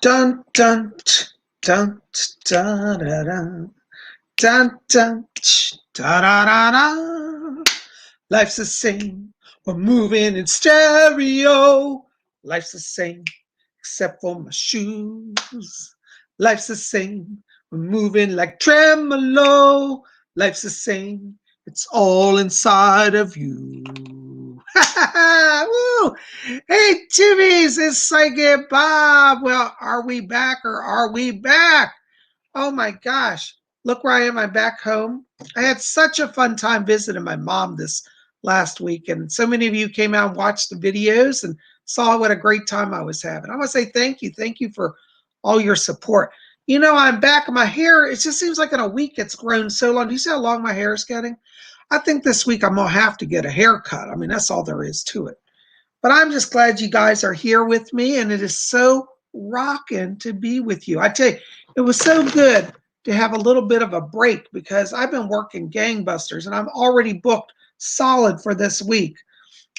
Dun dun dun dun da da dun dun da da da da. Life's the same. We're moving in stereo. Life's the same, except for my shoes. Life's the same. We're moving like tremolo. Life's the same. It's all inside of you. Woo! Hey, Timmies, it's Psychic Bob. Well, are we back or are we back? Oh my gosh. Look where I am. I'm back home. I had such a fun time visiting my mom this last week. And so many of you came out and watched the videos and saw what a great time I was having. I want to say thank you. Thank you for all your support. You know, I'm back. My hair, it just seems like in a week it's grown so long. Do you see how long my hair is getting? I think this week I'm going to have to get a haircut. I mean, that's all there is to it. But I'm just glad you guys are here with me, and it is so rocking to be with you. I tell you, it was so good to have a little bit of a break because I've been working gangbusters, and I'm already booked solid for this week.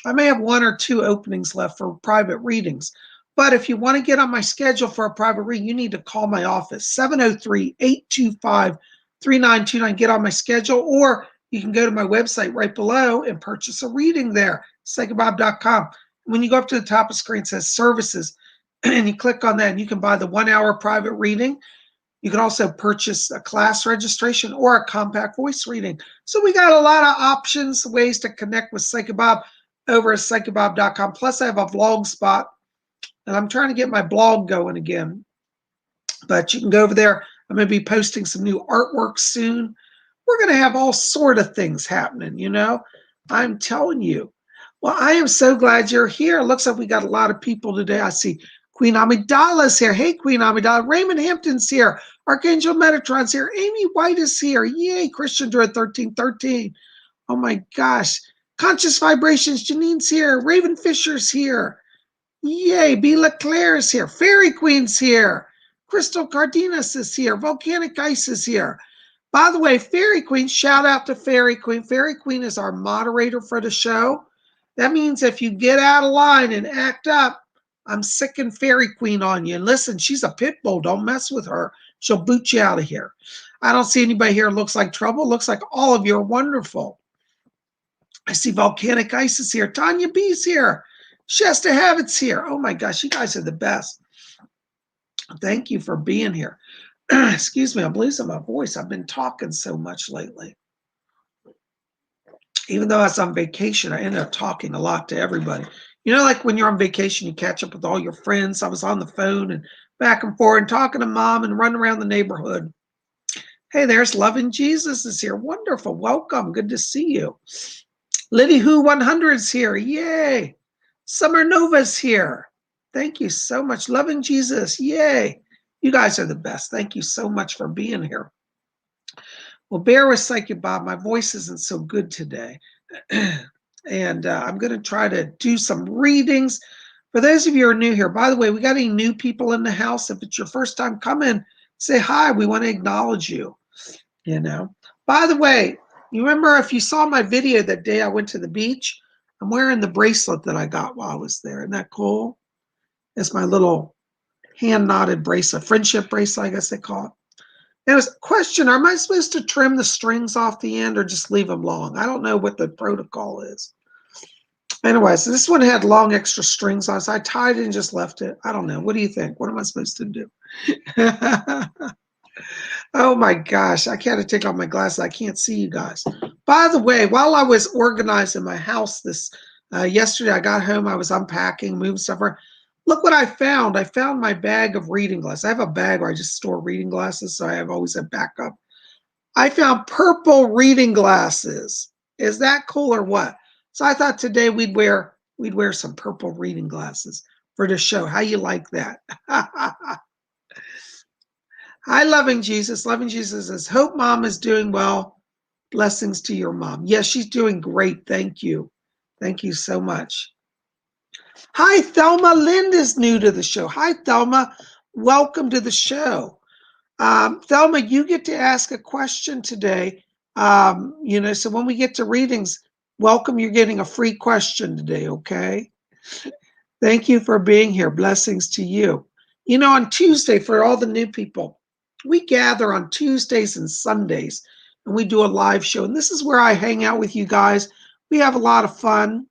I may have 1 or 2 openings left for private readings. But if you want to get on my schedule for a private reading, you need to call my office, 703-825-3929. Get on my schedule, or you can go to my website right below and purchase a reading there, PsychicBob.com. When you go up to the top of the screen, it says services, and you click on that, and you can buy the 1-hour private reading. You can also purchase a class registration or a compact voice reading. So we got a lot of options, ways to connect with Psychic Bob over at PsychicBob.com. Plus, I have a vlog spot, and I'm trying to get my blog going again. But you can go over there. I'm going to be posting some new artwork soon. We're going to have all sort of things happening, you know. I'm telling you. Well, I am so glad you're here. It looks like we got a lot of people today. I see Queen Amidala's here. Hey, Queen Amidala. Raymond Hampton's here. Archangel Metatron's here. Amy White is here. Yay, Christian Druid 1313. Oh my gosh. Conscious Vibrations, Janine's here. Raven Fisher's here. Yay, B. LeClaire is here. Fairy Queen's here. Crystal Cardenas is here. Volcanic Ice is here. By the way, Fairy Queen, shout out to Fairy Queen. Fairy Queen is our moderator for the show. That means if you get out of line and act up, I'm sicking Fairy Queen on you. And listen, she's a pit bull. Don't mess with her. She'll boot you out of here. I don't see anybody here who looks like trouble. Looks like all of you are wonderful. I see Volcanic Ice is here. Tanya B's here. Shasta Habit's here. Oh my gosh, you guys are the best. Thank you for being here. Excuse me, I'm losing my voice. I've been talking so much lately. Even though I was on vacation, I ended up talking a lot to everybody. You know, like when you're on vacation, you catch up with all your friends. I was on the phone and back and forth and talking to mom and running around the neighborhood. Hey, there's Loving Jesus is here. Wonderful. Welcome. Good to see you. Liddy Who 100's here. Yay. Summer Nova's here. Thank you so much. Loving Jesus. Yay. You guys are the best. Thank you so much for being here. Well, bear with Psychic Bob. My voice isn't so good today. And I'm going to try to do some readings. For those of you who are new here, by the way, we got any new people in the house? If it's your first time coming, say hi. We want to acknowledge you. You know. By the way, you remember if you saw my video that day I went to the beach, I'm wearing the bracelet that I got while I was there. Isn't that cool? It's my little hand-knotted bracelet, friendship bracelet, I guess they call it. Now, it was a question, am I supposed to trim the strings off the end or just leave them long? I don't know what the protocol is. Anyway, so this one had long extra strings on it, so I tied it and just left it. I don't know. What do you think? What am I supposed to do? Oh my gosh, I can't take off my glasses. I can't see you guys. By the way, while I was organizing my house yesterday, I got home, I was unpacking, moving stuff around. Look what I found. I found my bag of reading glasses. I have a bag where I just store reading glasses, so I have always a backup. I found purple reading glasses. Is that cool or what? So I thought today we'd wear some purple reading glasses for the show. How you like that? Hi, Loving Jesus. Loving Jesus says, hope mom is doing well. Blessings to your mom. Yes, she's doing great. Thank you. Thank you so much. Hi, Thelma Lind is new to the show. Hi, Thelma. Welcome to the show. Thelma, you get to ask a question today. You know, so when we get to readings, welcome. You're getting a free question today, okay? Thank you for being here. Blessings to you. You know, on Tuesday, for all the new people, we gather on Tuesdays and Sundays, and we do a live show. And this is where I hang out with you guys. We have a lot of fun,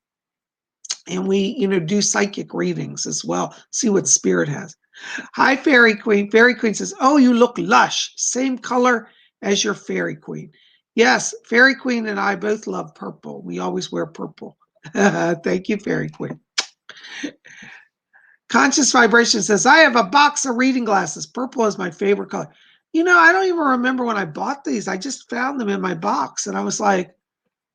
and we, do psychic readings as well. See what spirit has. Hi, Fairy Queen. Fairy Queen says, "Oh, you look lush. Same color as your Fairy Queen." Yes, Fairy Queen and I both love purple. We always wear purple. Thank you, Fairy Queen. Conscious Vibration says, "I have a box of reading glasses. Purple is my favorite color." I don't even remember when I bought these. I just found them in my box, and I was like,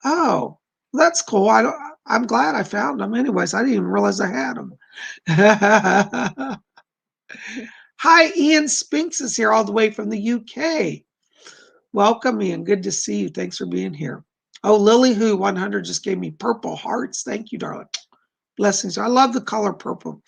"Oh, that's cool. I'm glad I found them. Anyways, I didn't even realize I had them." Hi, Ian Spinks is here all the way from the UK. Welcome, Ian. Good to see you. Thanks for being here. Oh, Lily Who 100 just gave me purple hearts. Thank you, darling. Blessings. I love the color purple.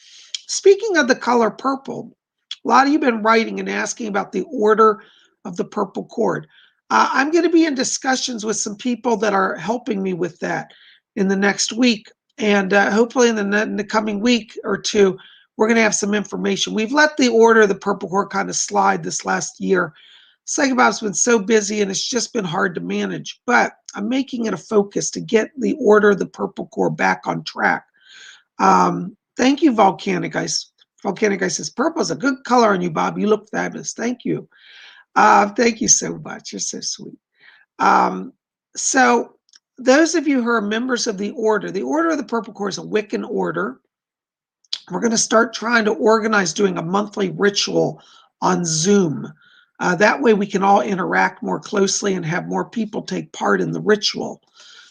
Speaking of the color purple, a lot of you have been writing and asking about the order of the purple cord. I'm going to be in discussions with some people that are helping me with that in the next week. And hopefully in the coming week or two, we're going to have some information. We've let the order of the purple cord kind of slide this last year. PsychicBob's been so busy and it's just been hard to manage. But I'm making it a focus to get the order of the purple cord back on track. Thank you, Volcanic Ice. Volcanic Ice says, "Purple is a good color on you, Bob. You look fabulous." Thank you. Thank you so much. You're so sweet. So those of you who are members of the order of the purple cord is a Wiccan order. We're going to start trying to organize doing a monthly ritual on Zoom. That way we can all interact more closely and have more people take part in the ritual.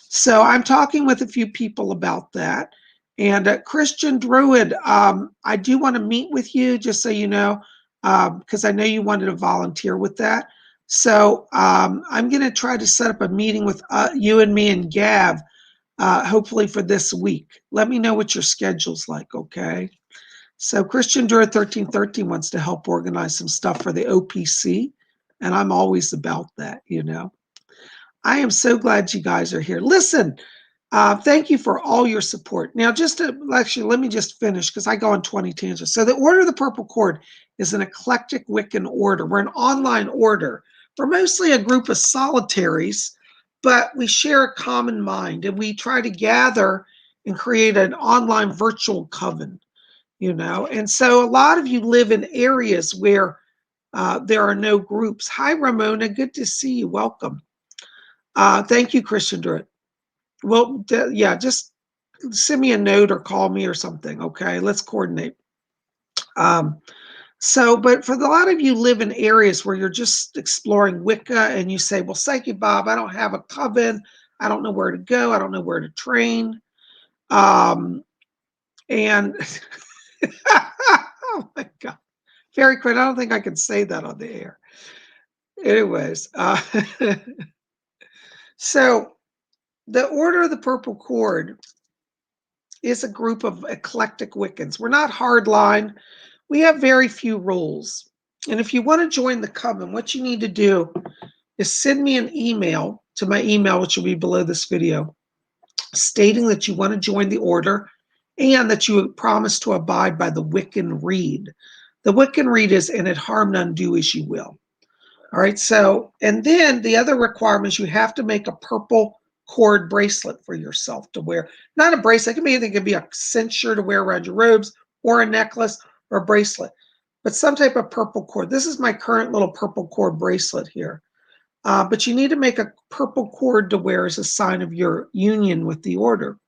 So I'm talking with a few people about that. And Christian Druid, I do want to meet with you, just so you know, because I know you wanted to volunteer with that. So I'm going to try to set up a meeting with you and me and Gav, hopefully for this week. Let me know what your schedule's like, okay? So Christian Druid 1313 wants to help organize some stuff for the OPC, and I'm always about that, I am so glad you guys are here. Listen, thank you for all your support. Now, let me just finish because I go on 20 tangents. So the Order of the Purple Cord is an eclectic Wiccan order. We're an online order. We're mostly a group of solitaries, but we share a common mind, and we try to gather and create an online virtual coven, And so a lot of you live in areas where there are no groups. Hi, Ramona. Good to see you. Welcome. Thank you, Christian Druid. Well, yeah, just send me a note or call me or something. Okay, let's coordinate. But for a lot of you live in areas where you're just exploring Wicca and you say, "Well, Psychic Bob, I don't have a coven. I don't know where to go. I don't know where to train." And oh my God, Fairy Queen, I don't think I can say that on the air. Anyways, so the Order of the Purple Cord is a group of eclectic Wiccans. We're not hardline. We have very few rules. And if you want to join the coven, what you need to do is send me an email to my email, which will be below this video, stating that you want to join the order and that you promise to abide by the Wiccan Rede. The Wiccan Rede is, "And it harm none, do as you will." All right, so, and then the other requirement is you have to make a purple cord bracelet for yourself to wear. Not a bracelet, it can be anything. It can be a cincture to wear around your robes, or a necklace, or a bracelet, but some type of purple cord. This is my current little purple cord bracelet here. But you need to make a purple cord to wear as a sign of your union with the order.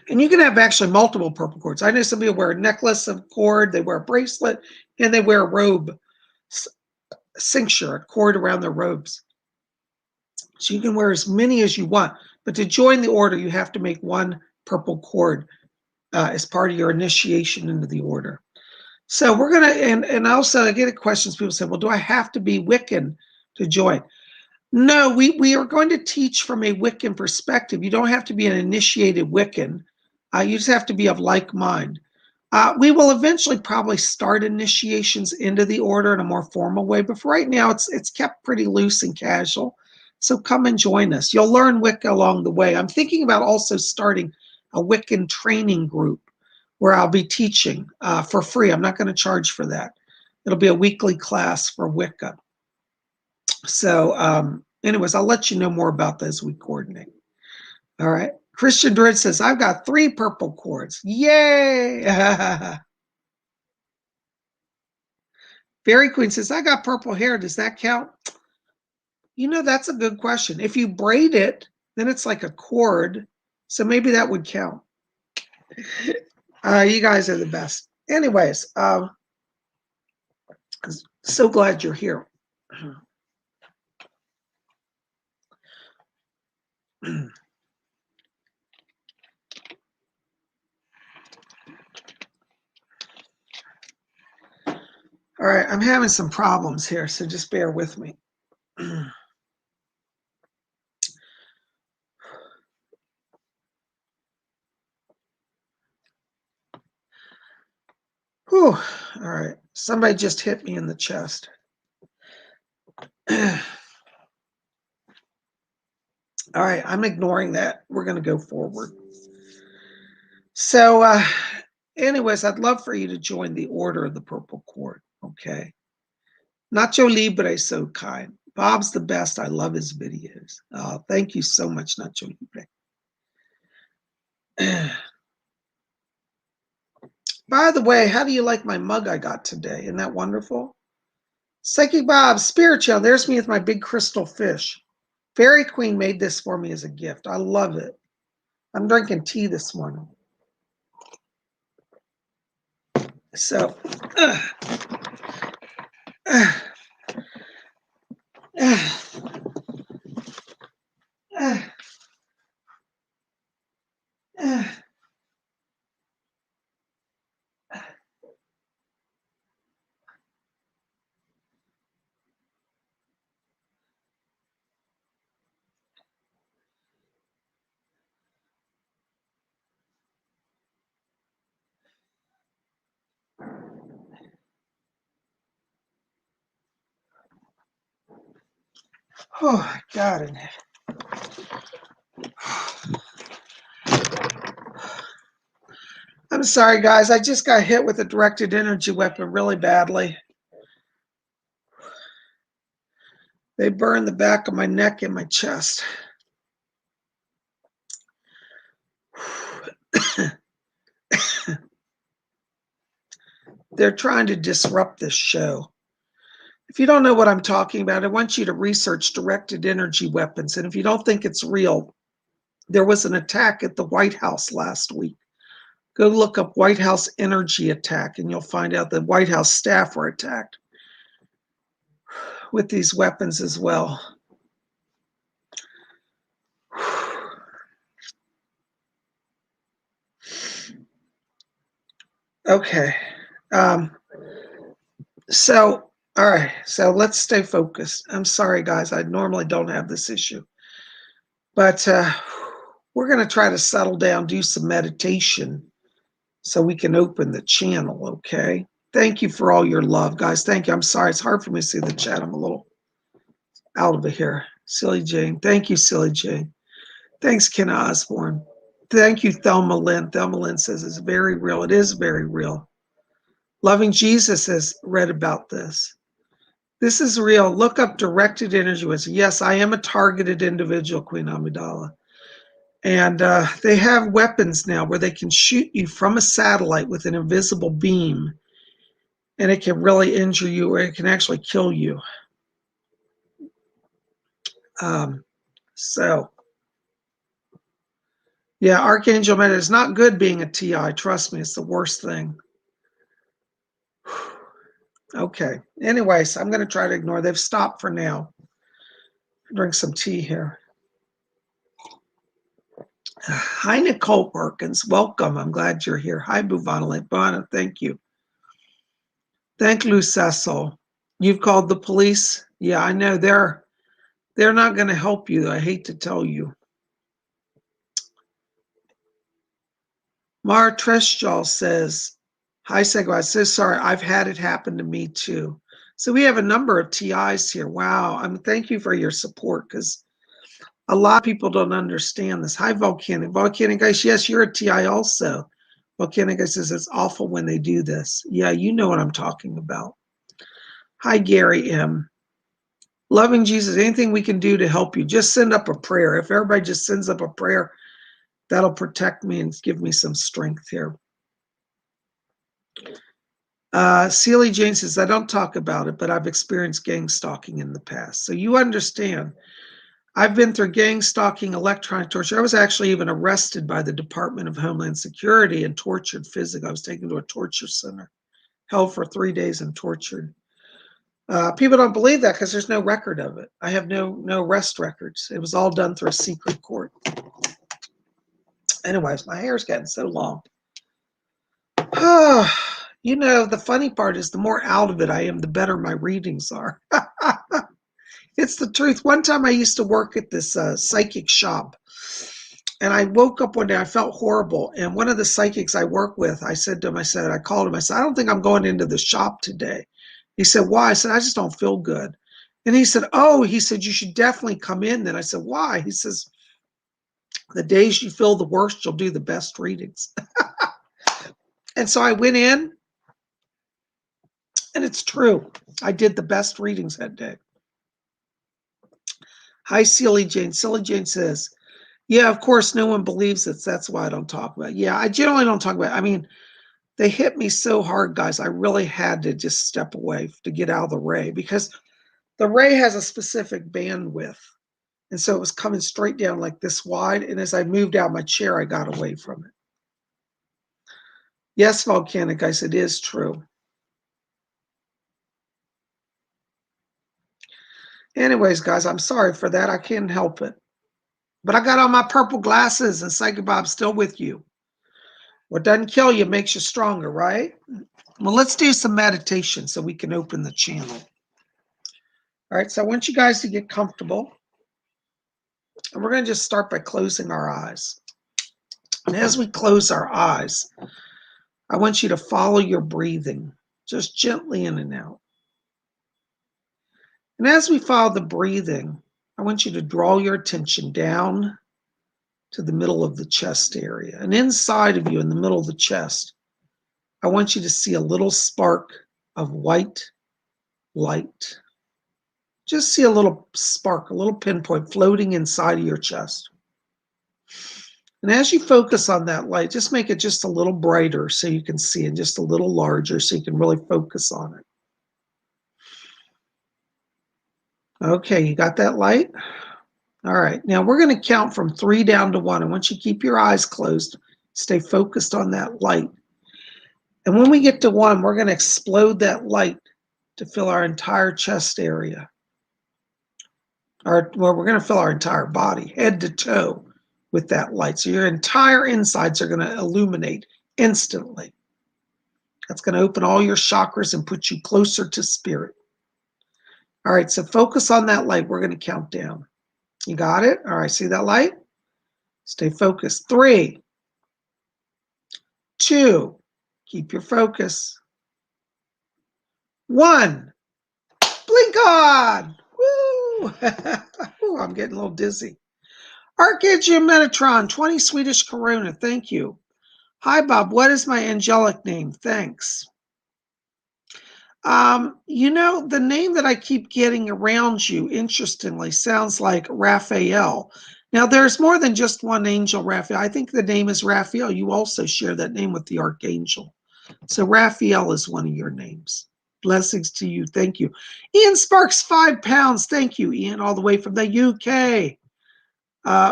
And you can have actually multiple purple cords. I know some people wear a necklace of cord, they wear a bracelet, and they wear a robe cincture, a cord around their robes. So you can wear as many as you want. But to join the order, you have to make one purple cord as part of your initiation into the order. So we're going to, and also I get questions, people say, "Well, do I have to be Wiccan to join?" No, we are going to teach from a Wiccan perspective. You don't have to be an initiated Wiccan. You just have to be of like mind. We will eventually probably start initiations into the order in a more formal way, but for right now, it's kept pretty loose and casual. So come and join us. You'll learn Wicca along the way. I'm thinking about also starting a Wiccan training group where I'll be teaching for free. I'm not going to charge for that. It'll be a weekly class for Wicca. So anyways, I'll let you know more about that as we coordinate. All right. Christian Druid says, I've got 3 purple cords. Yay! Fairy Queen says, I got purple hair. Does that count? You know, that's a good question. If you braid it, then it's like a cord. So maybe that would count. You guys are the best. Anyways, so glad you're here. All right, I'm having some problems here, so just bear with me. Whew. All right, somebody just hit me in the chest. All right, I'm ignoring that. We're going to go forward. So anyways, I'd love for you to join the Order of the Purple Cord, okay? Nacho Libre is so kind. Bob's the best. I love his videos. Thank you so much, Nacho Libre. By the way, how do you like my mug I got today? Isn't that wonderful? Psychic Bob, Spiritual. There's me with my big crystal fish. Fairy Queen made this for me as a gift. I love it. I'm drinking tea this morning. So, oh, God. I'm sorry, guys. I just got hit with a directed energy weapon really badly. They burned the back of my neck and my chest. They're trying to disrupt this show. If you don't know what I'm talking about, I want you to research directed energy weapons. And if you don't think it's real, there was an attack at the White House last week. Go look up White House energy attack, and you'll find out that White House staff were attacked with these weapons as well. Okay. So, all right. So let's stay focused. I'm sorry, guys. I normally don't have this issue. But we're going to try to settle down, do some meditation so we can open the channel, okay? Thank you for all your love, guys. Thank you. I'm sorry. It's hard for me to see the chat. I'm a little out of it here. Silly Jane. Thank you, Silly Jane. Thanks, Kenna Osborne. Thank you, Thelma Lynn. Thelma Lynn says it's very real. It is very real. Loving Jesus has read about this. This is real. Look up directed energy. Yes, I am a targeted individual, Queen Amidala. And they have weapons now where they can shoot you from a satellite with an invisible beam, and it can really injure you, or it can actually kill you. So, yeah, Archangel Meta is not good being a TI. Trust me, it's the worst thing. Okay. Anyways, I'm going to try to ignore. They've stopped for now. Drink some tea here. Hi, Nicole Perkins. Welcome. I'm glad you're here. Hi, Buvana Lebana. Thank you. Thank you, Cecil. You've called the police? Yeah, I know. They're not going to help you. I hate to tell you. Mara Treschall says, hi, Sego. I'm so sorry. I've had it happen to me too. So we have a number of TIs here. Wow. Thank you for your support, because a lot of people don't understand this. Hi, Volcanic. Volcanic Ice, yes, you're a TI also. Well, Kenna says it's awful when they do this. Yeah, you know what I'm talking about. Hi, Gary M. Loving Jesus, anything we can do to help you, just send up a prayer. If everybody just sends up a prayer, that'll protect me and give me some strength here. Celie Jane says, I don't talk about it, but I've experienced gang stalking in the past. So you understand. I've been through gang stalking, electronic torture. I was actually even arrested by the Department of Homeland Security and tortured physically. I was taken to a torture center, held for 3 days and tortured. People don't believe that because there's no record of it. I have no arrest records. It was all done through a secret court. Anyways, my hair's getting so long. You know, the funny part is the more out of it I am, the better my readings are. It's the truth. One time I used to work at this psychic shop, and I woke up one day, I felt horrible. And one of the psychics I work with, I said to him, I called him, I said, I don't think I'm going into the shop today. He said, why? I said, I just don't feel good. And he said, you should definitely come in then. I said, why? He says, the days you feel the worst, you'll do the best readings. And so I went in, and it's true. I did the best readings that day. Hi, Celie Jane. Celie Jane says, yeah, of course, no one believes it. That's why I don't talk about it. Yeah, I generally don't talk about it. I mean, they hit me so hard, guys. I really had to just step away to get out of the ray because the ray has a specific bandwidth. And so it was coming straight down like this wide. And as I moved out of my chair, I got away from it. Yes, volcanic ice, it is true. Anyways, guys, I'm sorry for that. I can't help it. But I got on my purple glasses, and PsychicBob's still with you. What doesn't kill you makes you stronger, right? Well, let's do some meditation so we can open the channel. All right, so I want you guys to get comfortable. And we're going to just start by closing our eyes. And as we close our eyes, I want you to follow your breathing, just gently in and out. And as we follow the breathing, I want you to draw your attention down to the middle of the chest area. And inside of you, in the middle of the chest, I want you to see a little spark of white light. Just see a little spark, a little pinpoint floating inside of your chest. And as you focus on that light, just make it just a little brighter so you can see, and just a little larger so you can really focus on it. Okay, you got that light? All right, now we're going to count from 3 down to 1. I want you to keep your eyes closed, stay focused on that light. And when we get to 1, we're going to explode that light to fill our entire chest area. We're going to fill our entire body, head to toe, with that light. So your entire insides are going to illuminate instantly. That's going to open all your chakras and put you closer to spirit. All right, so focus on that light. We're going to count down. You got it? All right, see that light? Stay focused. 3, 2, keep your focus. 1, blink on. Woo! Ooh, I'm getting a little dizzy. Archangel Metatron, 20 Swedish Corona, thank you. Hi, Bob, what is my angelic name? Thanks. You know, the name that I keep getting around you, interestingly, sounds like Raphael. Now, there's more than just one angel, Raphael. I think the name is Raphael. You also share that name with the archangel. So Raphael is one of your names. Blessings to you. Thank you. Ian Sparks, 5 pounds. Thank you, Ian, all the way from the UK.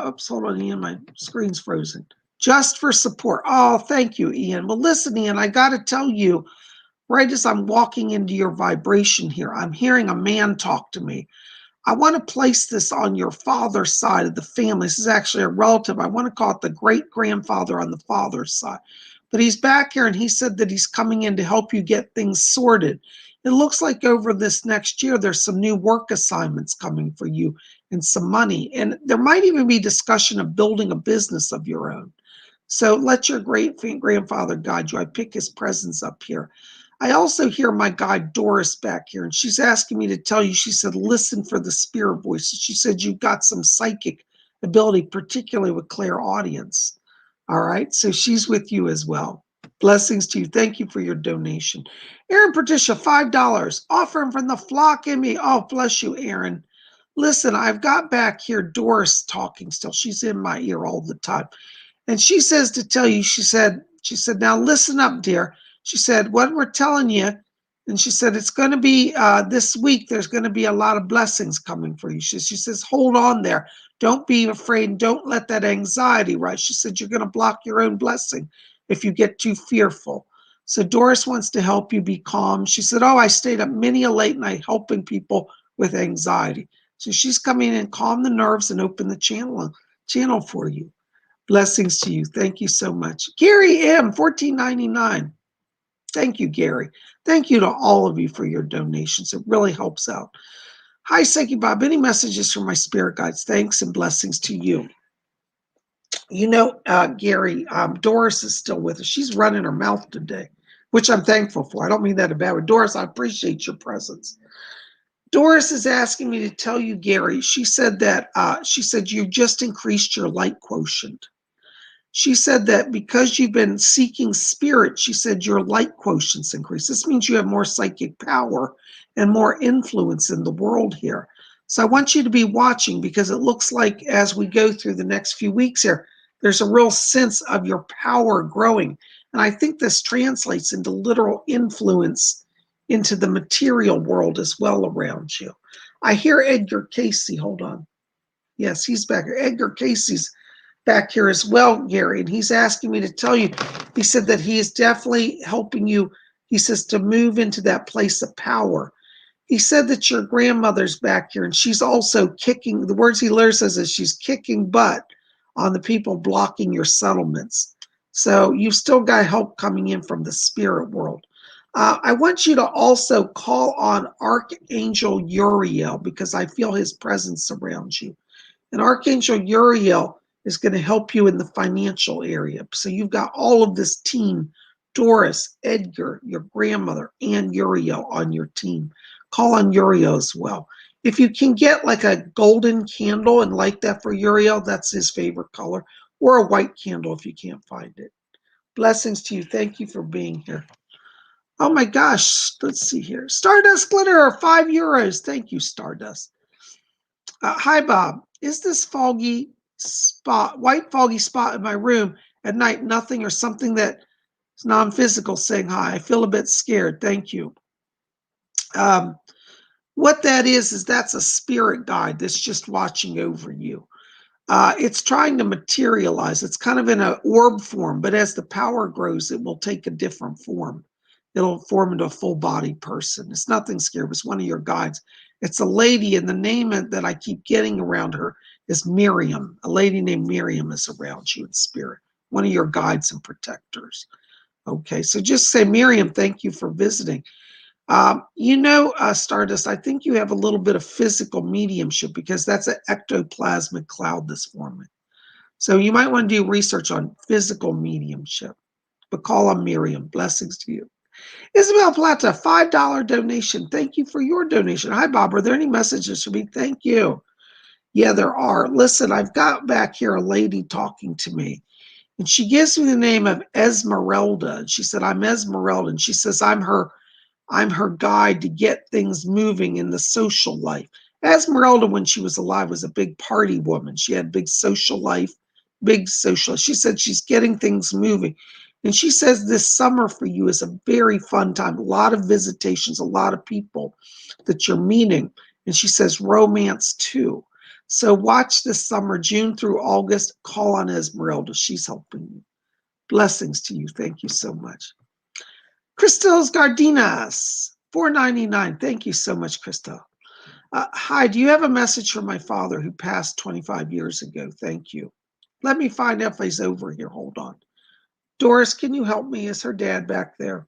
Oops, hold on, Ian. My screen's frozen. Just for support. Oh, thank you, Ian. Well, listen, Ian, I got to tell you, right as I'm walking into your vibration here, I'm hearing a man talk to me. I want to place this on your father's side of the family. This is actually a relative. I want to call it the great-grandfather on the father's side. But he's back here, and he said that he's coming in to help you get things sorted. It looks like over this next year, there's some new work assignments coming for you and some money. And there might even be discussion of building a business of your own. So let your great-grandfather guide you. I pick his presence up here. I also hear my guide Doris back here, and she's asking me to tell you, she said, listen for the spirit voices. She said, you've got some psychic ability, particularly with clairaudience. All right, so she's with you as well. Blessings to you. Thank you for your donation. Aaron Patricia, $5. Offering from the flock in me. Oh, bless you, Aaron. Listen, I've got back here Doris talking still. She's in my ear all the time. And she says to tell you, she said, now listen up, dear. She said, what we're telling you, and she said, it's going to be this week, there's going to be a lot of blessings coming for you. She says, hold on there. Don't be afraid and don't let that anxiety rise. She said, you're going to block your own blessing if you get too fearful. So Doris wants to help you be calm. She said, I stayed up many a late night helping people with anxiety. So she's coming in and calm the nerves and open the channel for you. Blessings to you. Thank you so much. Gary M, $14.99. Thank you, Gary. Thank you to all of you for your donations. It really helps out. Hi, Psychic Bob. Any messages from my spirit guides? Thanks and blessings to you. You know, Gary, Doris is still with us. She's running her mouth today, which I'm thankful for. I don't mean that in a bad way. Doris, I appreciate your presence. Doris is asking me to tell you, Gary, she said you just increased your light quotient. She said that because you've been seeking spirit, she said your light quotient's increased. This means you have more psychic power and more influence in the world here. So I want you to be watching because it looks like as we go through the next few weeks here, there's a real sense of your power growing. And I think this translates into literal influence into the material world as well around you. I hear Edgar Casey. Hold on. Yes, he's back here. Edgar Casey's back here as well, Gary, and he's asking me to tell you, he said that he is definitely helping you, he says, to move into that place of power. He said that your grandmother's back here, and she's also kicking, the words he literally says is she's kicking butt on the people blocking your settlements. So you've still got help coming in from the spirit world. I want you to also call on Archangel Uriel because I feel his presence around you. And Archangel Uriel is going to help you in the financial area. So you've got all of this team, Doris, Edgar, your grandmother, and Uriel on your team. Call on Uriel as well. If you can get like a golden candle and light that for Uriel, that's his favorite color, or a white candle if you can't find it. Blessings to you. Thank you for being here. Oh my gosh, let's see here. Stardust Glitter, €5. Thank you, Stardust. Hi, Bob. Is this white foggy spot in my room at night nothing or something that is non-physical saying hi? I feel a bit scared. Thank you. What that is that's a spirit guide that's just watching over you. It's trying to materialize. It's kind of in an orb form, but as the power grows, it will take a different form. It'll form into a full body person. It's nothing scary. It's one of your guides. It's a lady, and the name that I keep getting around her is Miriam. A lady named Miriam is around you in spirit. One of your guides and protectors. Okay, so just say, Miriam, thank you for visiting. Stardust, I think you have a little bit of physical mediumship because that's an ectoplasmic cloud that's forming. So you might want to do research on physical mediumship. But call on Miriam. Blessings to you. Isabel Plata, $5 donation. Thank you for your donation. Hi, Bob. Are there any messages for me? Thank you. Yeah, there are. Listen, I've got back here a lady talking to me, and she gives me the name of Esmeralda. And she said, I'm Esmeralda. And she says, I'm her guide to get things moving in the social life. Esmeralda, when she was alive, was a big party woman. She had big social life, She said she's getting things moving. And she says this summer for you is a very fun time. A lot of visitations, a lot of people that you're meeting. And she says romance too. So watch this summer, June through August. Call on Esmeralda. She's helping you. Blessings to you. Thank you so much. Crystal's Gardinas, $4.99. Thank you so much, Crystal. Hi, do you have a message from my father who passed 25 years ago? Thank you. Let me find out if he's over here. Hold on. Doris, can you help me? Is her dad back there?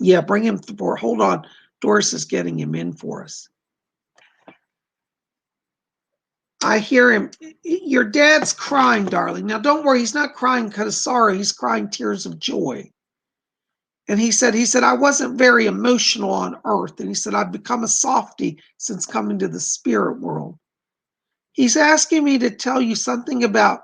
Yeah, bring him forward. Hold on. Doris is getting him in for us. I hear him. Your dad's crying, darling. Now, don't worry. He's not crying because of sorrow. He's crying tears of joy. And he said, I wasn't very emotional on earth. And he said, I've become a softie since coming to the spirit world. He's asking me to tell you something about,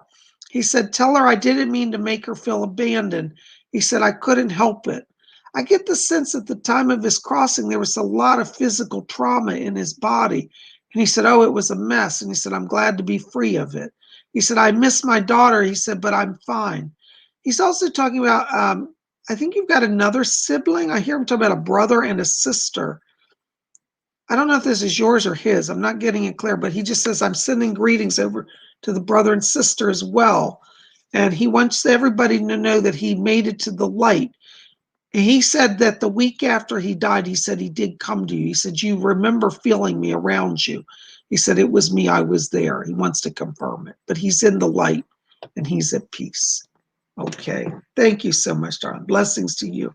He said, tell her I didn't mean to make her feel abandoned. He said, I couldn't help it. I get the sense at the time of his crossing, there was a lot of physical trauma in his body. And he said, oh, it was a mess. And he said, I'm glad to be free of it. He said, I miss my daughter. He said, but I'm fine. He's also talking about, I think you've got another sibling. I hear him talk about a brother and a sister. I don't know if this is yours or his. I'm not getting it clear, but he just says, I'm sending greetings over to the brother and sister as well. And he wants everybody to know that he made it to the light. And he said that the week after he died, he said he did come to you. He said, you remember feeling me around you. He said, it was me. I was there. He wants to confirm it. But he's in the light and he's at peace. Okay. Thank you so much, darling. Blessings to you.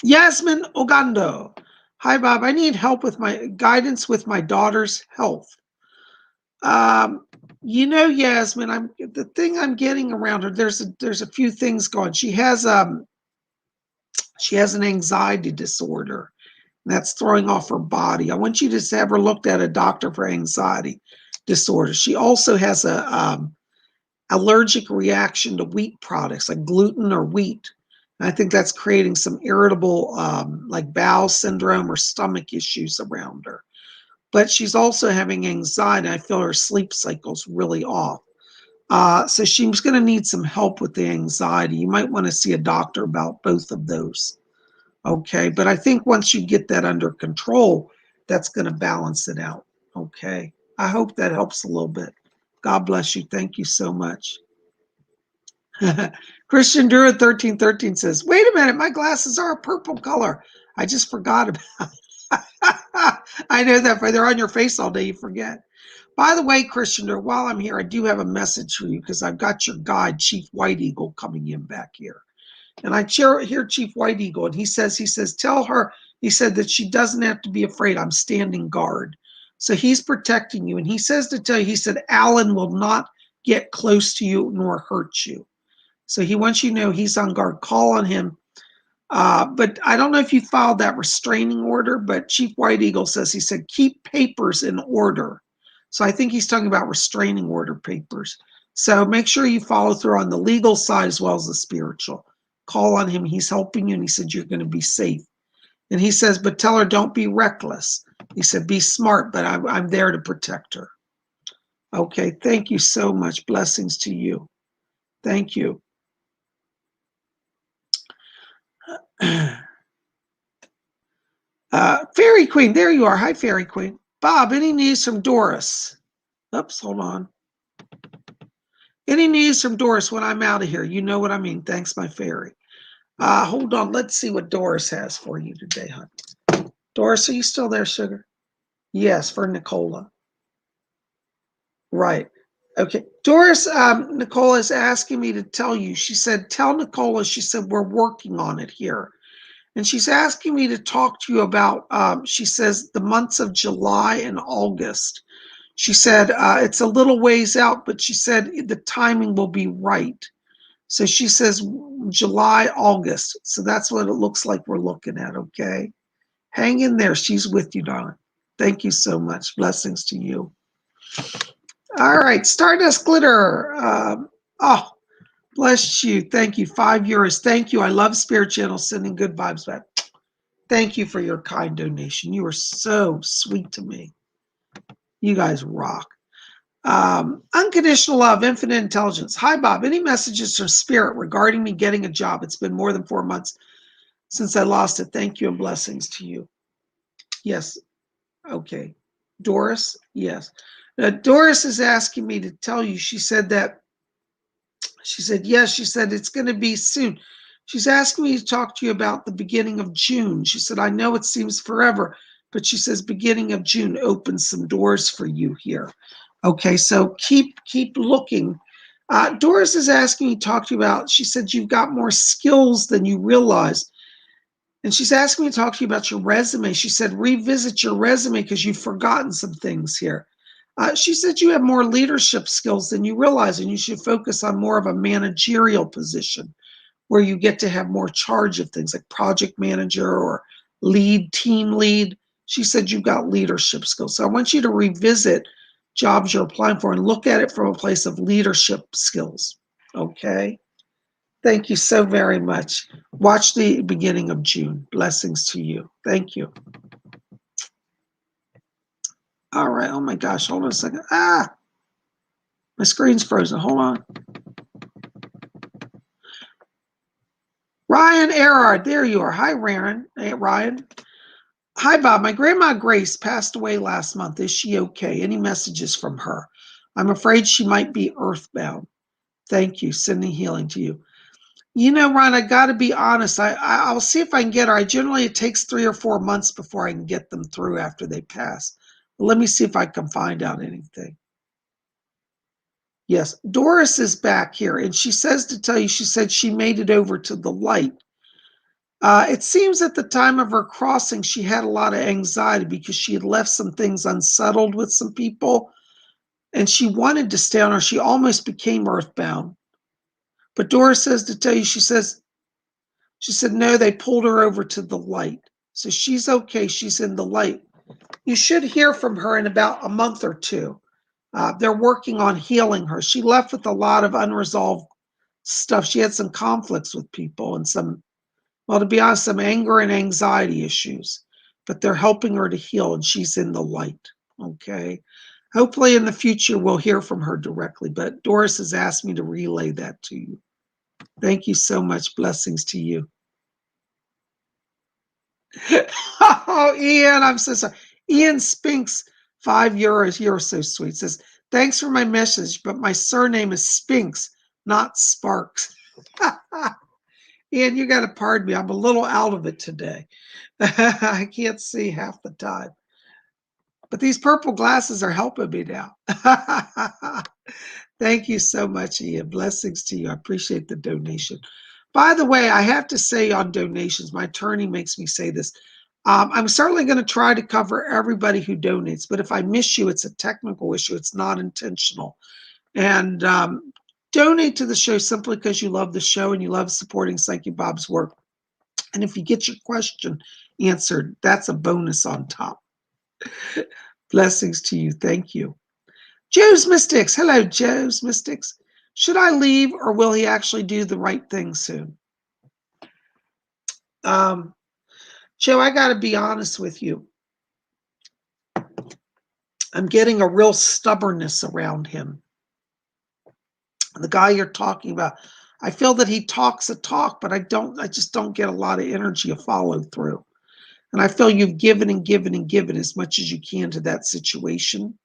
Yasmine Ogando. Hi, Bob. I need help with my guidance with my daughter's health. You know, Yasmine, the thing I'm getting around her, there's a few things going. She has an anxiety disorder, and that's throwing off her body. I want you to have her looked at a doctor for anxiety disorder. She also has a allergic reaction to wheat products like gluten or wheat. And I think that's creating some irritable like bowel syndrome or stomach issues around her. But she's also having anxiety. I feel her sleep cycle's really off. So she's going to need some help with the anxiety. You might want to see a doctor about both of those. Okay. But I think once you get that under control, that's going to balance it out. Okay. I hope that helps a little bit. God bless you. Thank you so much. Christian Druid 1313 says, wait a minute, my glasses are a purple color. I just forgot about it. I know that, but they're on your face all day, you forget. By the way, Christian Druid, while I'm here, I do have a message for you because I've got your guide, Chief White Eagle, coming in back here. And I hear Chief White Eagle, and he says, tell her, he said that she doesn't have to be afraid. I'm standing guard. So he's protecting you. And he says to tell you, he said, Alan will not get close to you nor hurt you. So he wants you to know he's on guard. Call on him. But I don't know if you filed that restraining order, but Chief White Eagle says, he said, keep papers in order. So I think he's talking about restraining order papers. So make sure you follow through on the legal side as well as the spiritual. Call on him. He's helping you. And he said, you're going to be safe. And he says, but tell her, don't be reckless. He said, be smart, but I'm there to protect her. Okay. Thank you so much. Blessings to you. Thank you. Fairy Queen, there you are. Hi, Fairy Queen. Bob, any news from Doris? Oops, hold on. Any news from Doris when I'm out of here? You know what I mean. Thanks, my fairy. Hold on. Let's see what Doris has for you today, honey. Doris, are you still there, sugar? Yes, for Nicola. Right. Okay. Doris, Nicola is asking me to tell you. She said, tell Nicola, she said, we're working on it here. And she's asking me to talk to you about, she says, the months of July and August. She said, it's a little ways out, but she said the timing will be right. So she says July, August. So that's what it looks like we're looking at, okay? Hang in there. She's with you, darling. Thank you so much. Blessings to you. All right, Stardust Glitter. Oh, bless you. Thank you. €5. Thank you. I love Spirit Channel sending good vibes back. Thank you for your kind donation. You are so sweet to me. You guys rock. Unconditional love, infinite intelligence. Hi, Bob. Any messages from Spirit regarding me getting a job? It's been more than 4 months since I lost it. Thank you and blessings to you. Yes. Okay. Doris? Yes. Doris is asking me to tell you. She said, yes. She said, it's going to be soon. She's asking me to talk to you about the beginning of June. She said, I know it seems forever, but she says beginning of June opens some doors for you here. Okay, so keep looking. Doris is asking me to talk to you about, she said, you've got more skills than you realize. And she's asking me to talk to you about your resume. She said, revisit your resume because you've forgotten some things here. She said you have more leadership skills than you realize, and you should focus on more of a managerial position where you get to have more charge of things like project manager or lead, team lead. She said you've got leadership skills. So I want you to revisit jobs you're applying for and look at it from a place of leadership skills. Okay. Thank you so very much. Watch the beginning of June. Blessings to you. Thank you. All right. Oh my gosh. Hold on a second. My screen's frozen. Hold on. Ryan Erard. There you are. Hi, Ryan. Hey, Ryan. Hi, Bob. My grandma Grace passed away last month. Is she okay? Any messages from her? I'm afraid she might be earthbound. Thank you. Sending healing to you. You know, Ron, I got to be honest. I'll see if I can get her. It takes 3 or 4 months before I can get them through after they pass. But let me see if I can find out anything. Yes, Doris is back here, and she says to tell you, she said she made it over to the light. It seems at the time of her crossing, she had a lot of anxiety because she had left some things unsettled with some people, and she wanted to stay on her. She almost became earthbound. But Doris says to tell you, she said, no, they pulled her over to the light. So she's okay. She's in the light. You should hear from her in about a month or two. They're working on healing her. She left with a lot of unresolved stuff. She had some conflicts with people and to be honest, some anger and anxiety issues. But they're helping her to heal, and she's in the light. Okay. Hopefully in the future we'll hear from her directly. But Doris has asked me to relay that to you. Thank you so much. Blessings to you. Oh, Ian, I'm so sorry. Ian Spinks, €5. You're so sweet. Says, thanks for my message, but my surname is Spinks, not Sparks. Ian, you got to pardon me. I'm a little out of it today. I can't see half the time. But these purple glasses are helping me now. Thank you so much, Ian. Blessings to you. I appreciate the donation. By the way, I have to say on donations, my attorney makes me say this. I'm certainly going to try to cover everybody who donates, but if I miss you, it's a technical issue. It's not intentional. And donate to the show simply because you love the show and you love supporting Psychic Bob's work. And if you get your question answered, that's a bonus on top. Blessings to you. Thank you. Joe's Mystics. Hello, Joe's Mystics. Should I leave or will he actually do the right thing soon? Joe, I got to be honest with you. I'm getting a real stubbornness around him. The guy you're talking about, I feel that he talks a talk, but I just don't get a lot of energy of follow through. And I feel you've given and given and given as much as you can to that situation.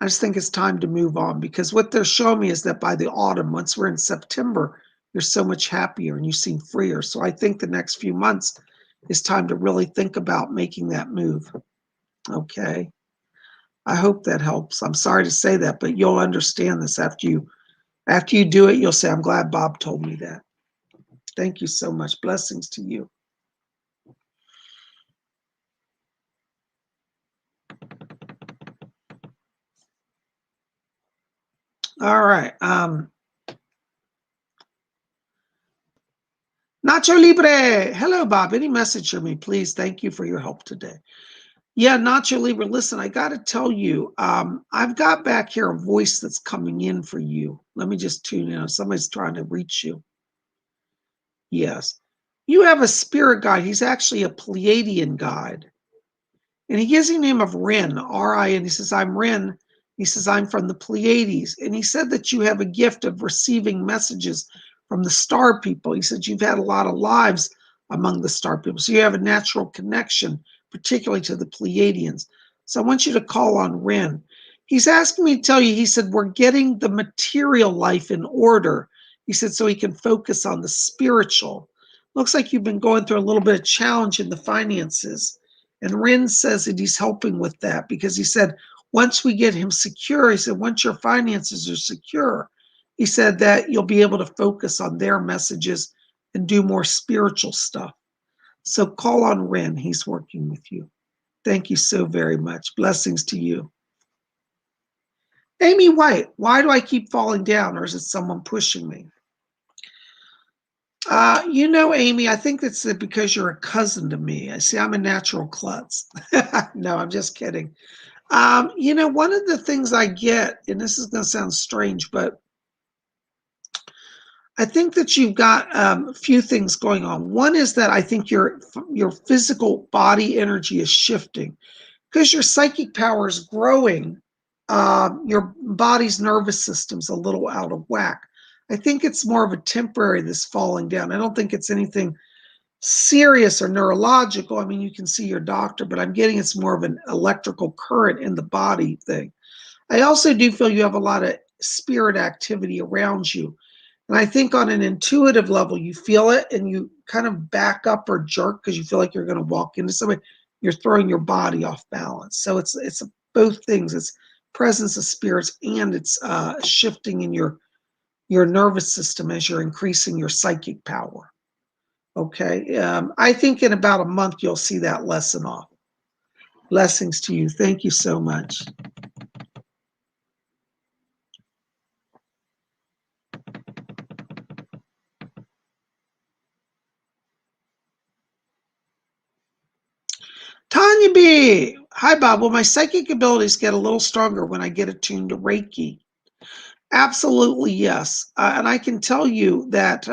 I just think it's time to move on because what they're showing me is that by the autumn, once we're in September, you're so much happier and you seem freer. So I think the next few months is time to really think about making that move. Okay. I hope that helps. I'm sorry to say that, but you'll understand this after you do it. You'll say, I'm glad Bob told me that. Thank you so much. Blessings to you. All right. Nacho Libre. Hello, Bob. Any message for me, please? Thank you for your help today. Yeah, Nacho Libre. Listen, I got to tell you, I've got back here a voice that's coming in for you. Let me just tune in. Somebody's trying to reach you. Yes. You have a spirit guide. He's actually a Pleiadian guide. And he gives you the name of Rin, R-I-N. He says, I'm Rin. He says, I'm from the Pleiades. And he said that you have a gift of receiving messages from the star people. He said you've had a lot of lives among the star people. So you have a natural connection, particularly to the Pleiadians. So I want you to call on Rin. He's asking me to tell you, he said, we're getting the material life in order. He said, so he can focus on the spiritual. Looks like you've been going through a little bit of challenge in the finances. And Rin says that he's helping with that because he said, once we get him secure, he said, once your finances are secure, he said that you'll be able to focus on their messages and do more spiritual stuff. So call on Rin. He's working with you. Thank you so very much. Blessings to you. Amy White, why do I keep falling down, or is it someone pushing me? You know, Amy, I think it's because you're a cousin to me. I see I'm a natural klutz. No, I'm just kidding. One of the things I get, and this is going to sound strange, but I think that you've got a few things going on. One is that I think your physical body energy is shifting because your psychic power is growing. Your body's nervous system's a little out of whack. I think it's more of a temporary, this falling down. I don't think it's anything serious or neurological. I mean, you can see your doctor, but I'm getting it's more of an electrical current in the body thing. I also do feel you have a lot of spirit activity around you. And I think on an intuitive level, you feel it and you kind of back up or jerk because you feel like you're going to walk into somebody. You're throwing your body off balance. So it's both things. It's presence of spirits and it's shifting in your nervous system as you're increasing your psychic power. Okay. I think in about a month, you'll see that lessen off. Blessings to you. Thank you so much. Tanya B. Hi, Bob. Will my psychic abilities get a little stronger when I get attuned to Reiki? Absolutely, yes. And I can tell you that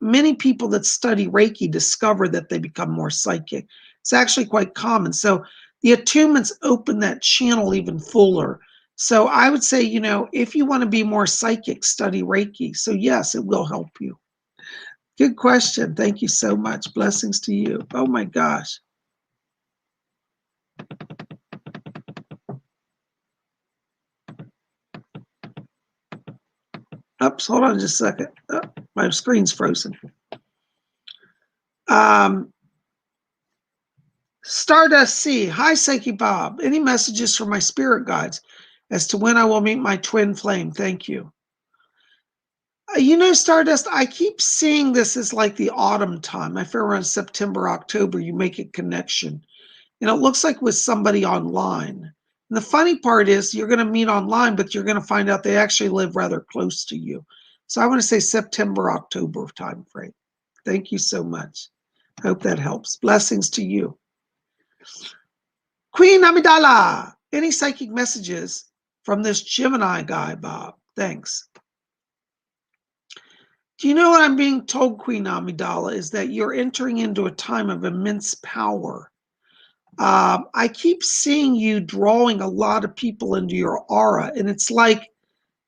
many people that study Reiki discover that they become more psychic. It's actually quite common. So the attunements open that channel even fuller. So I would say, if you want to be more psychic, study Reiki. So yes, it will help you. Good question. Thank you so much. Blessings to you. Oh my gosh. Oops, hold on just a second. Oh, my screen's frozen. Stardust C. Hi, Psyche Bob. Any messages from my spirit guides as to when I will meet my twin flame? Thank you. Stardust, I keep seeing this as like the autumn time. I feel around September, October, you make a connection. And it looks like with somebody online. And the funny part is you're going to meet online, but you're going to find out they actually live rather close to you. So I want to say September, October time frame. Thank you so much. Hope that helps. Blessings to you. Queen Amidala. Any psychic messages from this Gemini guy, Bob? Thanks. Do you know what I'm being told, Queen Amidala, is that you're entering into a time of immense power. I keep seeing you drawing a lot of people into your aura. And it's like,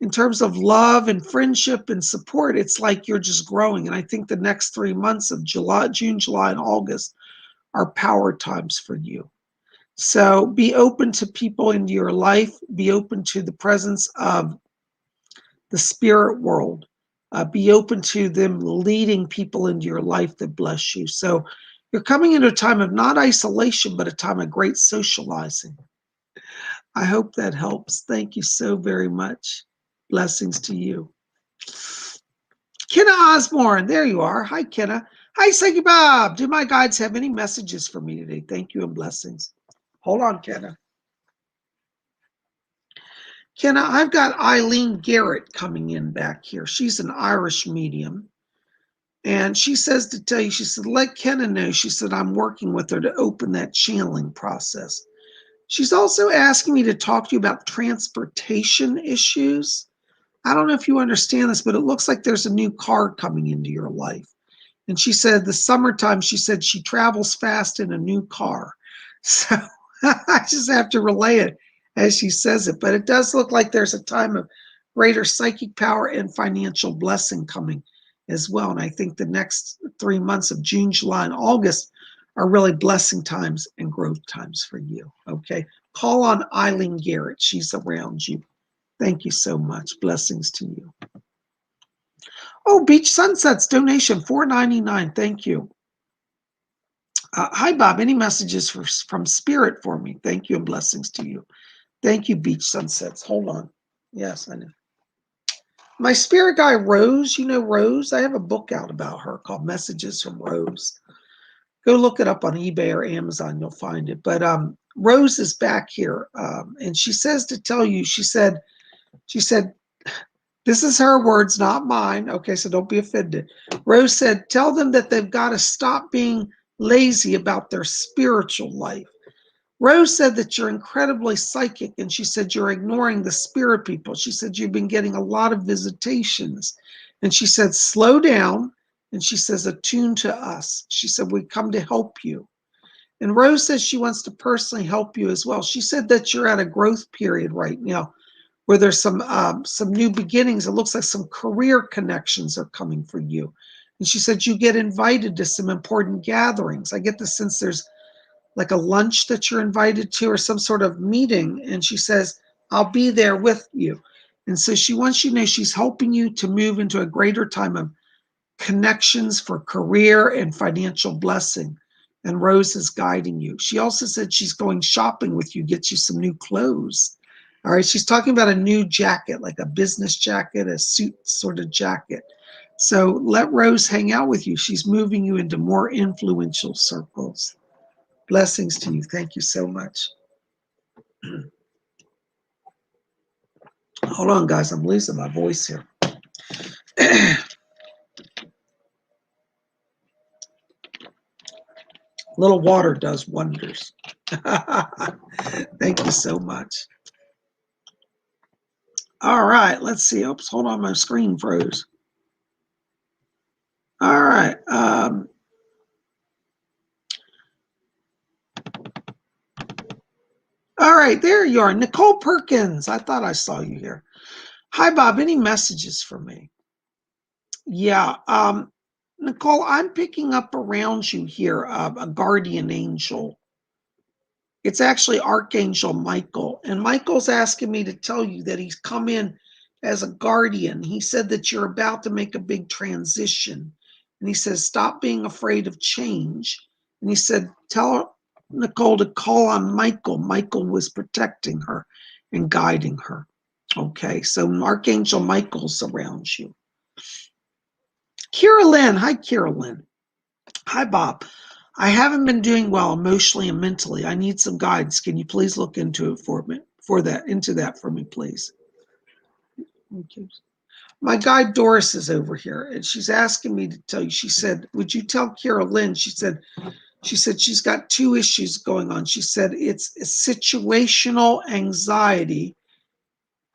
in terms of love and friendship and support, it's like you're just growing. And I think the next 3 months of June, July, and August are power times for you. So be open to people into your life. Be open to the presence of the spirit world. Be open to them leading people into your life that bless you. So you're coming into a time of not isolation, but a time of great socializing. I hope that helps. Thank you so very much. Blessings to you. Kenna Osborne, there you are. Hi, Kenna. Hi, Psyche Bob. Do my guides have any messages for me today? Thank you and blessings. Hold on, Kenna. Kenna, I've got Eileen Garrett coming in back here. She's an Irish medium. And she says to tell you, she said, let Kenna know. She said, I'm working with her to open that channeling process. She's also asking me to talk to you about transportation issues. I don't know if you understand this, but it looks like there's a new car coming into your life. And she said the summertime, she said she travels fast in a new car. So I just have to relay it as she says it. But it does look like there's a time of greater psychic power and financial blessing coming as well. And I think the next 3 months of June, July, and August are really blessing times and growth times for you. Okay. Call on Eileen Garrett. She's around you. Thank you so much. Blessings to you. Oh, Beach Sunsets donation, $4.99. Thank you. Hi, Bob. Any messages from Spirit for me? Thank you and blessings to you. Thank you, Beach Sunsets. Hold on. Yes, I know. My spirit guy, Rose, you know Rose? I have a book out about her called Messages from Rose. Go look it up on eBay or Amazon. You'll find it. But Rose is back here. And she says to tell you, she said, this is her words, not mine. Okay, so don't be offended. Rose said, tell them that they've got to stop being lazy about their spiritual life. Rose said that you're incredibly psychic, and she said you're ignoring the spirit people. She said you've been getting a lot of visitations, and she said slow down, and she says attune to us. She said we come to help you. And Rose says she wants to personally help you as well. She said that you're at a growth period right now where there's some new beginnings. It looks like some career connections are coming for you. And she said you get invited to some important gatherings. I get the sense there's like a lunch that you're invited to or some sort of meeting. And she says, I'll be there with you. And so she wants you to know she's helping you to move into a greater time of connections for career and financial blessing. And Rose is guiding you. She also said she's going shopping with you, get you some new clothes. All right. She's talking about a new jacket, like a business jacket, a suit sort of jacket. So let Rose hang out with you. She's moving you into more influential circles. Blessings to you. Thank you so much. Hold on, guys. I'm losing my voice here. Little water does wonders. Thank you so much. All right. Let's see. Oops. Hold on. My screen froze. All right. All right. There you are. Nicole Perkins. I thought I saw you here. Hi, Bob. Any messages for me? Yeah. Nicole, I'm picking up around you here a guardian angel. It's actually Archangel Michael. And Michael's asking me to tell you that he's come in as a guardian. He said that you're about to make a big transition. And he says, stop being afraid of change. And he said, tell Nicole to call on Michael. Michael was protecting her and guiding her. Okay, so Archangel Michael's around you. Kira Lynn. Hi, Kira Lynn. Hi, Bob. I haven't been doing well emotionally and mentally. I need some guidance. Can you please look into it for me? Into that for me, please. Okay. My guide Doris is over here, and she's asking me to tell you. She said, "Would you tell Kira Lynn?" She said she's got two issues going on. She said it's a situational anxiety,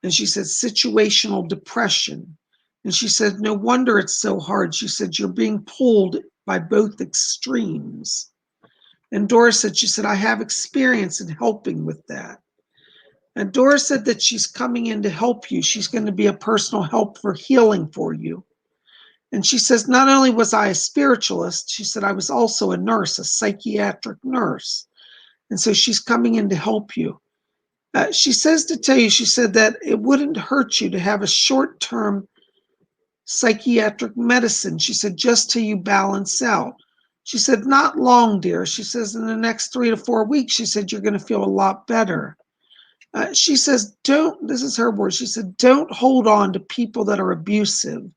and she said situational depression. And she said, no wonder it's so hard. She said, you're being pulled by both extremes. And Doris said, she said, I have experience in helping with that. And Doris said that she's coming in to help you. She's going to be a personal help for healing for you. And she says, not only was I a spiritualist, she said, I was also a nurse, a psychiatric nurse. And so she's coming in to help you. She says to tell you, she said that it wouldn't hurt you to have a short-term psychiatric medicine. She said, just till you balance out. She said, not long, dear. She says, in the next 3 to 4 weeks, she said, you're going to feel a lot better. She says, this is her word. She said, don't hold on to people that are abusive.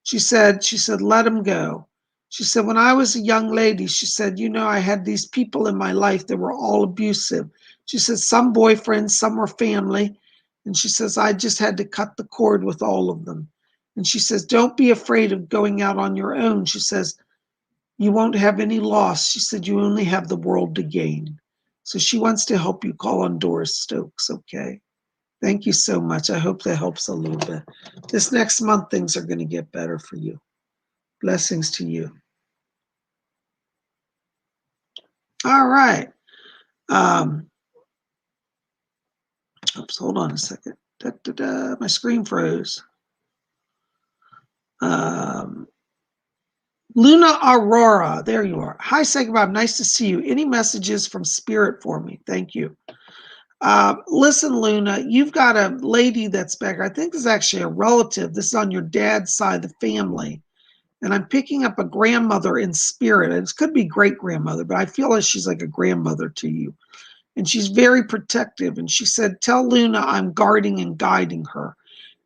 She said, let them go. She said, when I was a young lady, she said, I had these people in my life that were all abusive. She said, some boyfriends, some were family. And she says, I just had to cut the cord with all of them. And she says, don't be afraid of going out on your own. She says, you won't have any loss. She said, you only have the world to gain. So she wants to help you. Call on Doris Stokes, okay? Thank you so much. I hope that helps a little bit. This next month, things are going to get better for you. Blessings to you. All right. Oops, hold on a second. My screen froze. Luna Aurora, there you are. Hi, PsychicBob, nice to see you. Any messages from Spirit for me? Thank you. Listen, Luna, you've got a lady that's back. I think this is actually a relative. This is on your dad's side of the family. And I'm picking up a grandmother in spirit. And it could be great-grandmother, but I feel like she's like a grandmother to you. And she's very protective. And she said, tell Luna I'm guarding and guiding her.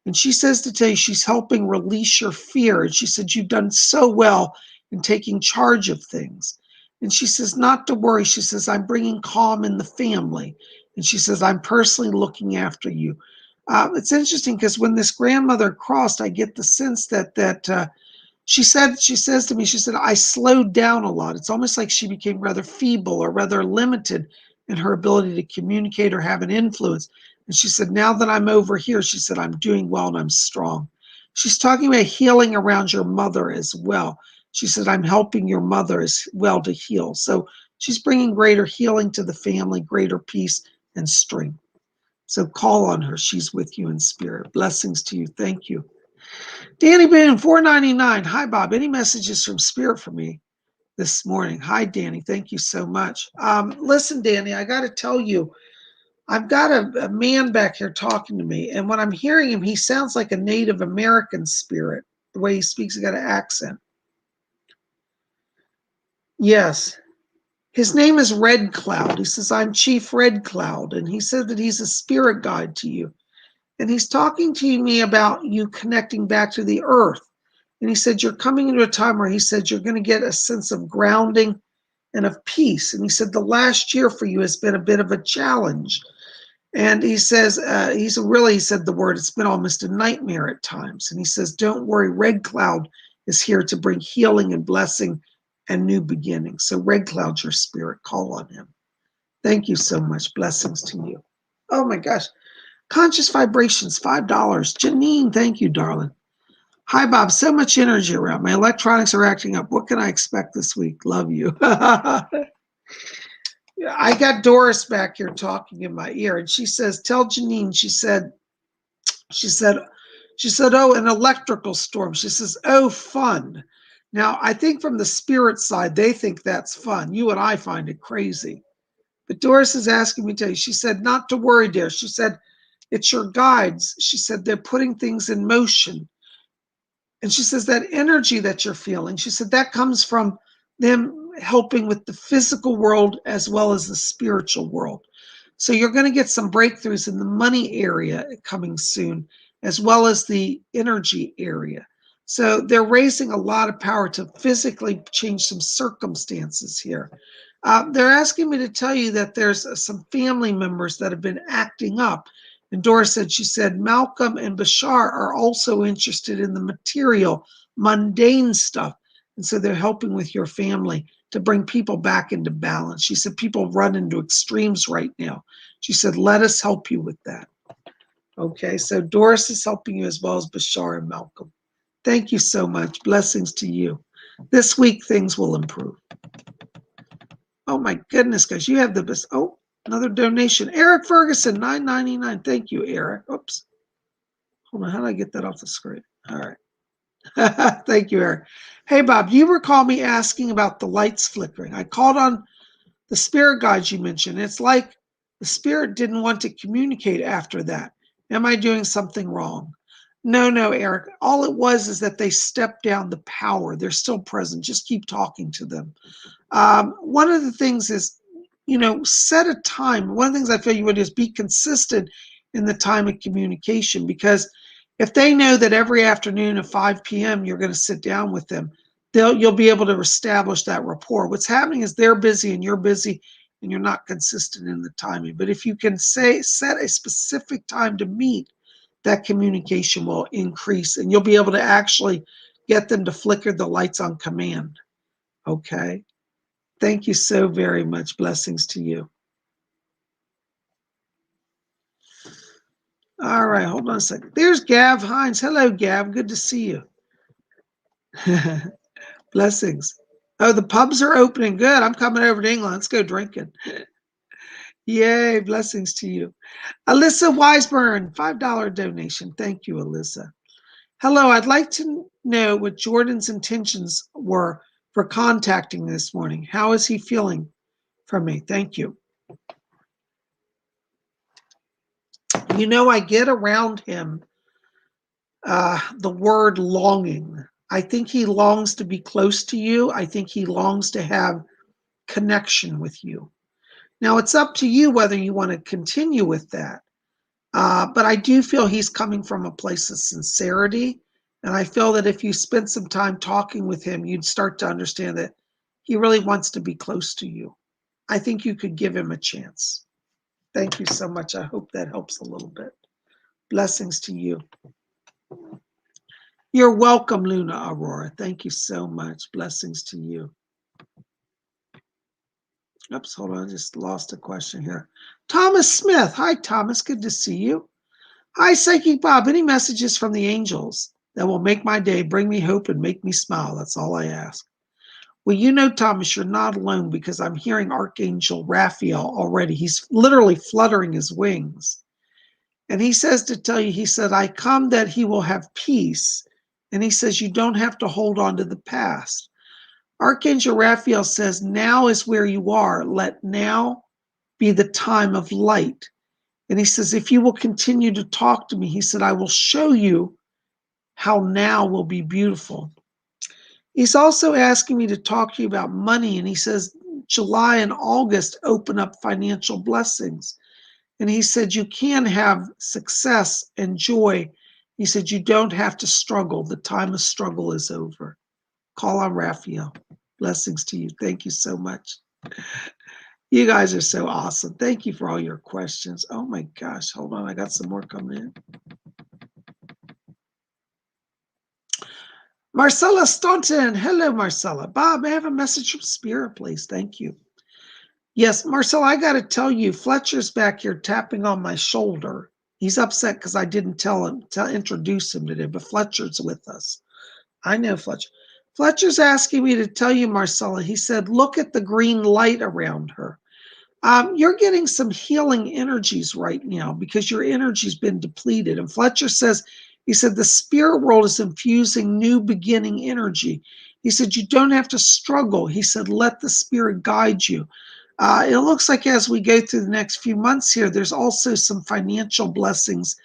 And she says to tell you she's helping release your fear. And she said, you've done so well in taking charge of things. And she says, not to worry. She says, I'm bringing calm in the family. And she says, I'm personally looking after you. It's interesting because when this grandmother crossed, I get the sense that she says to me, she said, I slowed down a lot. It's almost like she became rather feeble or rather limited and her ability to communicate or have an influence. And she said, now that I'm over here, she said, I'm doing well and I'm strong. She's talking about healing around your mother as well. She said, I'm helping your mother as well to heal. So she's bringing greater healing to the family, greater peace and strength. So call on her. She's with you in spirit. Blessings to you. Thank you. Danny Boone, $4.99. Hi, Bob. Any messages from spirit for me this morning? Hi, Danny. Thank you so much. Listen, Danny, I got to tell you, I've got a man back here talking to me, and when I'm hearing him, he sounds like a Native American spirit. The way he speaks, he got an accent. Yes. His name is Red Cloud. He says, I'm Chief Red Cloud, and he said that he's a spirit guide to you. And he's talking to me about you connecting back to the earth. And he said, you're coming into a time where he said you're going to get a sense of grounding and of peace. And he said, the last year for you has been a bit of a challenge. And he says, he said the word, it's been almost a nightmare at times. And he says, don't worry, Red Cloud is here to bring healing and blessing and new beginnings. So Red Cloud's your spirit. Call on him. Thank you so much. Blessings to you. Oh my gosh. Conscious Vibrations, $5. Janine, thank you, darling. Hi, Bob. So much energy around. My electronics are acting up. What can I expect this week? Love you. I got Doris back here talking in my ear, and she says, tell Janine, she said, oh, an electrical storm. She says, oh, fun. Now, I think from the spirit side, they think that's fun. You and I find it crazy. But Doris is asking me to tell you, she said, not to worry, dear. She said, it's your guides. She said, they're putting things in motion. And she says, that energy that you're feeling, she said, that comes from them helping with the physical world as well as the spiritual world. So you're going to get some breakthroughs in the money area coming soon, as well as the energy area. So they're raising a lot of power to physically change some circumstances here. They're asking me to tell you that there's some family members that have been acting up. And Doris said, she said, Malcolm and Bashar are also interested in the material, mundane stuff. And so they're helping with your family to bring people back into balance. She said, people run into extremes right now. She said, let us help you with that. Okay, so Doris is helping you as well as Bashar and Malcolm. Thank you so much. Blessings to you. This week, things will improve. Oh my goodness, guys, you have the best. Oh, another donation. Eric Ferguson, $9.99. Thank you, Eric. Oops. Hold on. How do I get that off the screen? All right. Thank you, Eric. Hey, Bob, do you recall me asking about the lights flickering? I called on the spirit guides you mentioned. It's like the spirit didn't want to communicate after that. Am I doing something wrong? No, Eric. All it was is that they stepped down the power. They're still present. Just keep talking to them. One of the things is, set a time. One of the things I feel you would do is be consistent in the time of communication, because if they know that every afternoon at 5 p.m. you're going to sit down with them, you'll be able to establish that rapport. What's happening is they're busy and you're busy and you're not consistent in the timing. But if you can set a specific time to meet, that communication will increase and you'll be able to actually get them to flicker the lights on command. Okay. Thank you so very much. Blessings to you. All right, hold on a second. There's Gav Hines. Hello, Gav. Good to see you. Blessings. Oh, the pubs are opening. Good. I'm coming over to England. Let's go drinking. Yay. Blessings to you. Alyssa Weisburn, $5 donation. Thank you, Alyssa. Hello. I'd like to know what Jordan's intentions were for contacting me this morning. How is he feeling from me? Thank you. I get around him the word longing. I think he longs to be close to you. I think he longs to have connection with you. Now, it's up to you whether you want to continue with that. But I do feel he's coming from a place of sincerity. And I feel that if you spend some time talking with him, you'd start to understand that he really wants to be close to you. I think you could give him a chance. Thank you so much. I hope that helps a little bit. Blessings to you. You're welcome, Luna Aurora. Thank you so much. Blessings to you. Oops, hold on. I just lost a question here. Thomas Smith. Hi, Thomas. Good to see you. Hi, Psychic Bob. Any messages from the angels that will make my day, bring me hope, and make me smile? That's all I ask. Well, you know, Thomas, you're not alone because I'm hearing Archangel Raphael already. He's literally fluttering his wings. And he says to tell you, he said, I come that he will have peace. And he says, you don't have to hold on to the past. Archangel Raphael says, now is where you are. Let now be the time of light. And he says, if you will continue to talk to me, he said, I will show you how now will be beautiful. He's also asking me to talk to you about money. And he says, July and August open up financial blessings. And he said, you can have success and joy. He said, you don't have to struggle. The time of struggle is over. Call on Raphael. Blessings to you. Thank you so much. You guys are so awesome. Thank you for all your questions. Oh my gosh. Hold on. I got some more coming in. Marcella Staunton. Hello, Marcella. Bob, I have a message from Spirit, please. Thank you. Yes, Marcella, I got to tell you, Fletcher's back here tapping on my shoulder. He's upset because I didn't introduce him today, but Fletcher's with us. I know Fletcher. Fletcher's asking me to tell you, Marcella, he said, look at the green light around her. You're getting some healing energies right now because your energy's been depleted. And Fletcher says, he said, the spirit world is infusing new beginning energy. He said, you don't have to struggle. He said, let the spirit guide you. It looks like as we go through the next few months here, there's also some financial blessings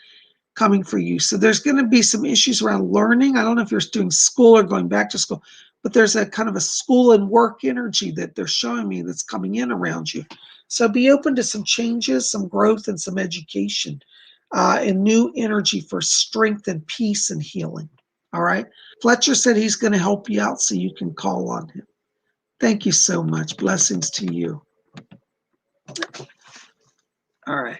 coming for you. So there's going to be some issues around learning. I don't know if you're doing school or going back to school, but there's a kind of a school and work energy that they're showing me that's coming in around you. So be open to some changes, some growth, and some education, and new energy for strength and peace and healing. All right. Fletcher said he's going to help you out so you can call on him. Thank you so much. Blessings to you. All right.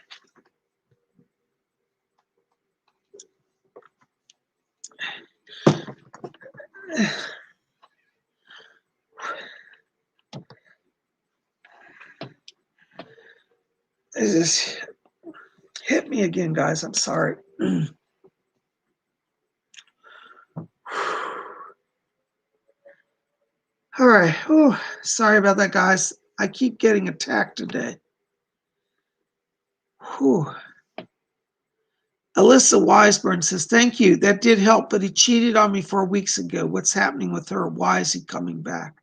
It just hit me again, guys. I'm sorry. All right. Oh, sorry about that, guys. I keep getting attacked today. Whew. Alyssa Weisburn says, thank you. That did help, but he cheated on me 4 weeks ago. What's happening with her? Why is he coming back?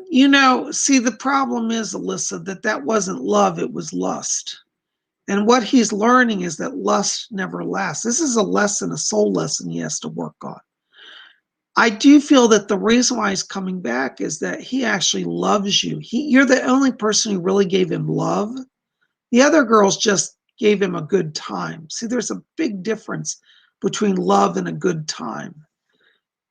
You know, see, the problem is, Alyssa, that wasn't love. It was lust. And what he's learning is that lust never lasts. This is a lesson, a soul lesson he has to work on. I do feel that the reason why he's coming back is that he actually loves you. You're the only person who really gave him love. The other girls just gave him a good time. See, there's a big difference between love and a good time.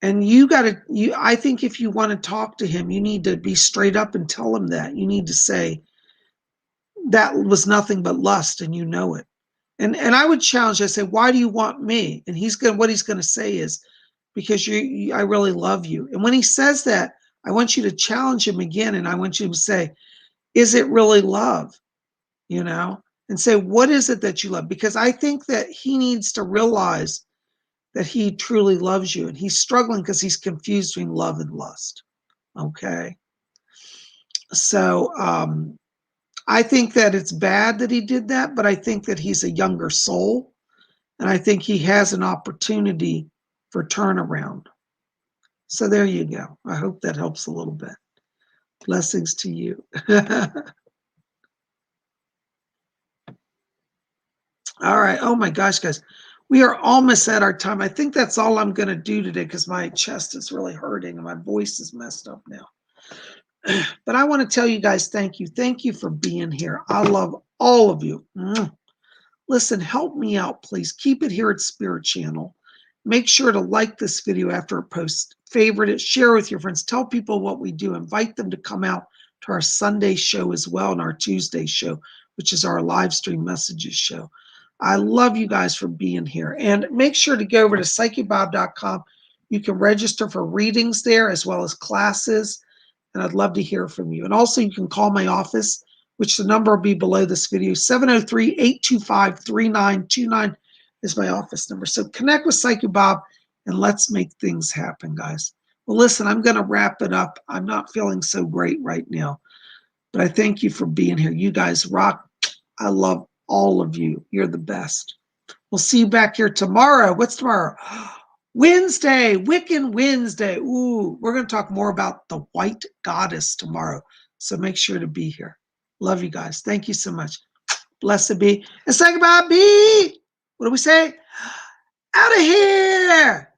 And I think if you want to talk to him, you need to be straight up and tell him that. You need to say, that was nothing but lust and you know it. And I would challenge, I say, why do you want me? And what he's going to say is, because I really love you. And when he says that, I want you to challenge him again. And I want you to say, is it really love? You know, and say, what is it that you love? Because I think that he needs to realize that he truly loves you. And he's struggling because he's confused between love and lust. Okay. So I think that it's bad that he did that, but I think that he's a younger soul. And I think he has an opportunity for turnaround. So there you go. I hope that helps a little bit. Blessings to you. All right. Oh my gosh, guys. We are almost at our time. I think that's all I'm going to do today because my chest is really hurting and my voice is messed up now. But I want to tell you guys, thank you. Thank you for being here. I love all of you. Listen, help me out, please. Keep it here at Spirit Channel. Make sure to like this video after it posts, favorite it, share with your friends, tell people what we do, invite them to come out to our Sunday show as well and our Tuesday show, which is our live stream messages show. I love you guys for being here. And make sure to go over to PsychicBob.com. You can register for readings there as well as classes. and I'd love to hear from you. And also you can call my office, which the number will be below this video. 703-825-3929 is my office number. So connect with Psychic Bob and let's make things happen, guys. Well, listen, I'm going to wrap it up. I'm not feeling so great right now, but I thank you for being here. You guys rock. I love all of you. You're the best. We'll see you back here tomorrow. What's tomorrow? Wednesday, Wiccan Wednesday. Ooh, we're going to talk more about the White Goddess tomorrow. So make sure to be here. Love you guys. Thank you so much. Blessed be. And say goodbye, B. What do we say? Out of here.